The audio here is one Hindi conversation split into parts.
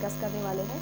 डिस्कस करने वाले हैं।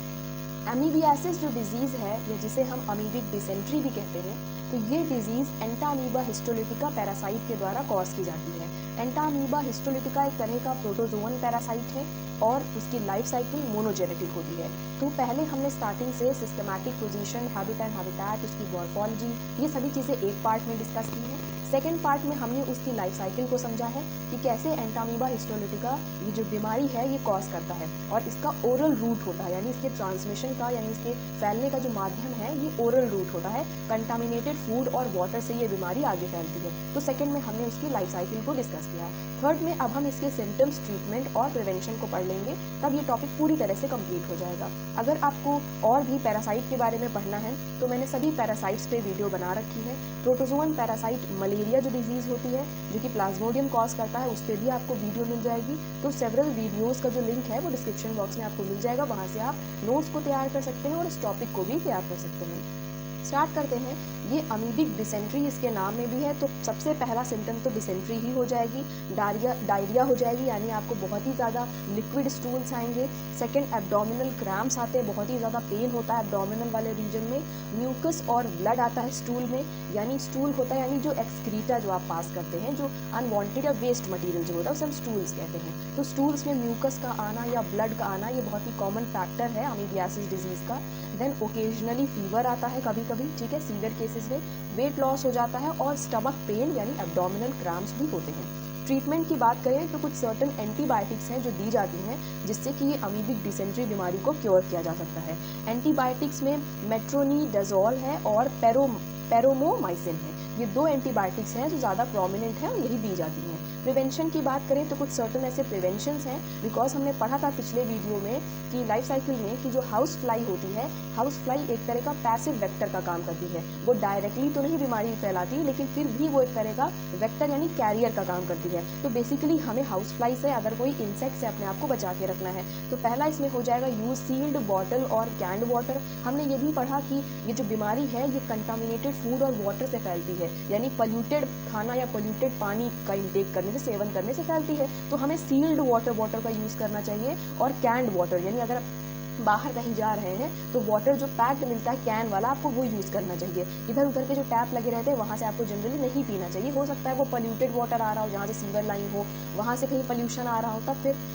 अमीबियासिस जो डिजीज़ है या जिसे हम अमीबिक डिसेंट्री भी कहते हैं, तो ये डिजीज़ एंटामीबा हिस्टोलिटिका पैरासाइट के द्वारा कॉज की जाती है। एंटामीबा हिस्टोलिटिका एक तरह का प्रोटोजोअन पैरासाइट है और उसकी लाइफ साइकिल मोनोजेनेटिक होती है। तो पहले हमने स्टार्टिंग से systematic position, habit and habitat, उसकी मॉर्फोलॉजी, ये सभी चीज़ें एक पार्ट में डिस्कस की हैं। सेकेंड पार्ट में हमने उसकी लाइफ साइकिल को समझा है कि कैसे एंटामीबा हिस्टोलिटिका ये जो बीमारी है ये कॉज करता है और इसका ओरल रूट होता है, यानी इसके ट्रांसमिशन का यानी इसके फैलने का जो माध्यम है ये ओरल रूट होता है। कंटामिनेटेड फूड और वाटर से ये बीमारी आगे फैलती है। तो सेकेंड में हमने उसकी लाइफ साइकिल को डिस्कस किया। थर्ड में अब हम इसके सिम्टम्स, ट्रीटमेंट और प्रिवेंशन को पढ़ लेंगे, तब ये टॉपिक पूरी तरह से कंप्लीट हो जाएगा। अगर आपको और भी पैरासाइट के बारे में पढ़ना है तो मैंने सभी पैरासाइट्स पे वीडियो बना रखी है। प्रोटोजोअन पैरासाइट मलेरिया जो डिजीज़ होती है जो कि प्लाज्मोडियम कॉज करता है, उस पर भी आपको वीडियो मिल जाएगी। तो सेवरल वीडियोज़ का जो लिंक है वो डिस्क्रिप्शन बॉक्स में आपको मिल जाएगा, वहाँ से आप नोट्स को तैयार कर सकते हैं और इस टॉपिक को भी तैयार कर सकते हैं। स्टार्ट करते हैं। ये अमीबिक डिसेंट्री इसके नाम में भी है, तो सबसे पहला सिम्टम तो डिसेंट्री ही हो जाएगी। डायरिया हो जाएगी, यानी आपको बहुत ही ज़्यादा लिक्विड स्टूल्स आएंगे। सेकंड, एब्डोमिनल क्रैम्प्स आते हैं, बहुत ही ज़्यादा पेन होता है एब्डोमिनल वाले रीजन में। म्यूकस और ब्लड आता है स्टूल में, यानी स्टूल होता है यानी जो एक्सक्रीटा जो आप पास करते हैं, जो अनवांटेड या वेस्ट मटेरियल जो होता है उसे हम स्टूल्स कहते हैं। तो स्टूल्स में म्यूकस का आना या ब्लड का आना ये बहुत ही कॉमन फैक्टर है अमीबियासिस डिजीज़ का। देन ओकेजनली फीवर आता है कभी कभी, ठीक है, सीवियर केसेस में। वेट लॉस हो जाता है और स्टमक पेन यानी एब्डोमिनल क्रैम्प्स भी होते हैं। ट्रीटमेंट की बात करें तो कुछ सर्टन एंटीबायोटिक्स हैं जो दी जाती हैं जिससे कि ये अमीबिक डिसेंट्री बीमारी को क्योर किया जा सकता है। एंटीबायोटिक्स में मेट्रोनीडाजोल है और पैरोमोमाइसिन है। ये दो एंटीबायोटिक्स हैं जो ज़्यादा प्रोमिनेंट हैं और यही दी जाती हैं। प्रिवेंशन की बात करें तो कुछ सर्टन ऐसे प्रिवेंशंस हैं, बिकॉज हमने पढ़ा था पिछले वीडियो में कि लाइफ साइकिल में कि जो हाउस फ्लाई होती है, हाउस फ्लाई एक तरह का पैसिव वेक्टर का काम करती है। वो डायरेक्टली तो नहीं बीमारी फैलाती, लेकिन फिर भी वो एक तरह का वेक्टर यानी कैरियर का काम करती है। तो बेसिकली हमें हाउस फ्लाई से अगर कोई इंसेक्ट से अपने आप को बचा के रखना है तो पहला इसमें हो जाएगा यूज सील्ड बॉटल और कैंड वाटर। हमने ये भी पढ़ा कि ये जो बीमारी है ये कंटामिनेटेड फूड और वाटर से फैलती है, यानी पोल्यूटेड खाना या पोल्यूटेड पानी का इंटेक करने से, सेवन करने से फैलती है। तो हमें सील्ड वाटर बॉटल का यूज़ करना चाहिए और कैंड वाटर, यानी अगर बाहर कहीं जा रहे हैं तो वाटर जो पैक्ड मिलता है कैन वाला आपको वो यूज़ करना चाहिए। इधर उधर के जो टैप लगे रहते हैं वहाँ से आपको जनरली नहीं पीना चाहिए। हो सकता है वो पोल्यूटेड वाटर आ रहा हो, जहाँ से सीवर लाइन हो, वहाँ से कहीं पोल्यूशन आ रहा हो,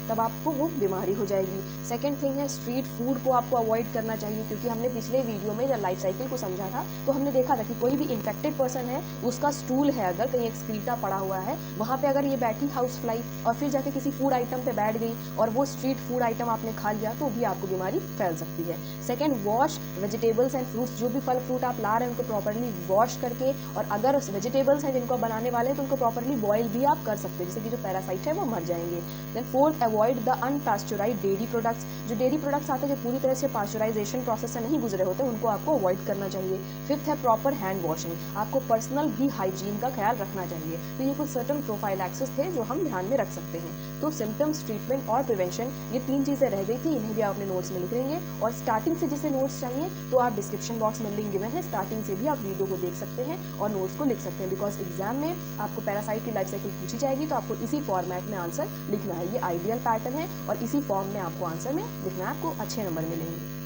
तब आपको वो बीमारी हो जाएगी। सेकेंड थिंग है स्ट्रीट फूड को आपको अवॉइड करना चाहिए, क्योंकि हमने पिछले वीडियो में जब लाइफ साइकिल को समझा था तो हमने देखा था कि कोई भी इन्फेक्टेड पर्सन है, उसका स्टूल है अगर कहीं एक्सक्रीटा पड़ा हुआ है, वहाँ पर अगर ये बैठी हाउस फ्लाई और फिर जाके किसी फूड आइटम पर बैठ गई और वो स्ट्रीट फूड आइटम आपने खा लिया तो भी आपको बीमारी फैल सकती है। Second, wash vegetables and fruits. जो भी फल फ्रूट आप ला रहे हैं उनको प्रॉपर्ली वॉश करके, और अगर वेजिटेबल्स हैं जिनको बनाने वाले हैं तो उनको प्रॉपर्ली बॉईल भी आप कर सकते हैं, जिससे कि जो पैरासाइट है वो मर जाएंगे। Then fourth, avoid the unpasteurised dairy products. जो डेयरी प्रोडक्ट्स आते हैं जो पूरी तरह से पास्चुराइजेशन प्रोसेस से नहीं गुजरे होते उनको आपको अवॉइड करना चाहिए। फिफ्थ है प्रॉपर हैंड वॉशिंग। आपको पर्सनल भी हाइजीन का ख्याल रखना चाहिए। तो ये कुछ सर्टन प्रोफाइलैक्सिस थे जो हम ध्यान में रख सकते हैं। तो सिम्टम्स, ट्रीटमेंट और प्रिवेंशन, ये 3 चीज़ें रह गई थी, इन्हें भी आप अपने नोट्स में लिख लेंगे। और स्टार्टिंग से जिसे नोट्स चाहिए तो आप डिस्क्रिप्शन बॉक्स में लिंक गिवन है, स्टार्टिंग से भी आप वीडियो को देख सकते हैं और नोट्स को लिख सकते हैं। बिकॉज एग्जाम में आपको पैरासाइट की लाइफ साइकिल पूछी जाएगी तो आपको इसी फॉर्मेट में आंसर लिखना है। ये आइडियल पैटर्न है और इसी फॉर्म में आपको आंसर में लिखना है, आपको अच्छे नंबर मिलेंगे।